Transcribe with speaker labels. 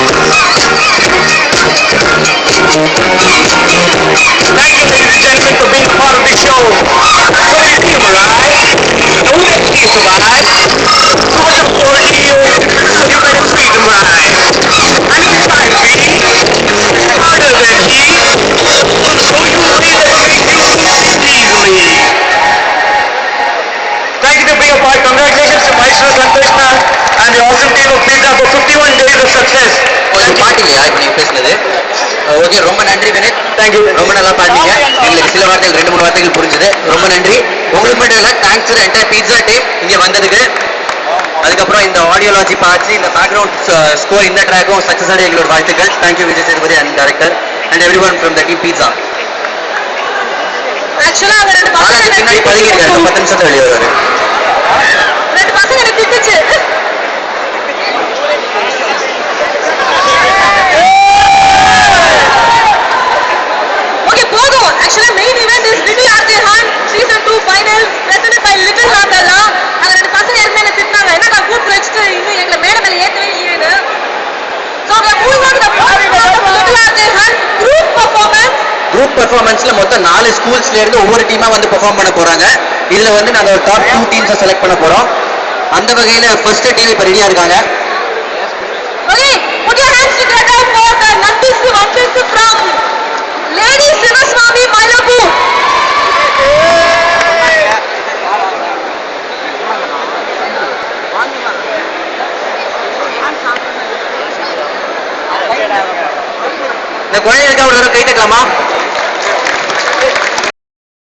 Speaker 1: Thank you, ladies and gentlemen, for being a part of the show. So you team, right? And we got team survive. So much of for you, so you better treat them right. I need time, B. Harder than he. So you see that make you easily. Thank you to be a part. Congratulations to Maestro Santoshna and the awesome team of Pizza for 51 days of success.
Speaker 2: ஒரு பாட்டு இல்லையா இப்போ நீங்கள் பேசுனது? Okay, ரொம்ப நன்றி Vineet.
Speaker 1: Thank you.
Speaker 2: ரொம்ப நல்லா பாட்டீங்க. எங்களுக்கு சில வார்த்தைகள் 2-3 வார்த்தைகள் புரிஞ்சுது. ரொம்ப நன்றி. உங்களுக்கு மட்டும் இல்லை, thanks to entire pizza team இங்கே வந்ததுக்கு. அதுக்கப்புறம் இந்த ஆடியோ லான்ச்சி பார்த்து இந்த பேக்ரவுண்ட் ஸ்கோர் இந்த ட்ராக்கும் சக்ஸஸ் ஆகிய எங்களோட வாழ்த்துக்கள். Thank you Vijay Sethupathi and director and every one from the team pizza. பின்னாடி பழகிருக்காரு, 10 நிமிஷத்துல வெளியே வருவாரு. குரூப் பெர்ஃபார்மன்ஸ்ல மொத்தம் 4 ஸ்கூல்ஸ்ல இருந்து ஒவ்வொரு டீமா வந்து பெர்ஃபார்ம் பண்ண போறாங்க. இதுல வந்து நாங்க ஒரு டாப் 2 டீம்ஸை செலக்ட் பண்ண போறோம். அந்த வகையில ஃபர்ஸ்ட் டீம் இப்ப ரெடியா இருக்காங்க.
Speaker 3: Okay, put your hands together for the Nandisu Vanchisu from Lady Sivaswamy Mylapur.
Speaker 2: இந்த குழந்தைகளுக்கு ஒரு கை தட்டலாமா?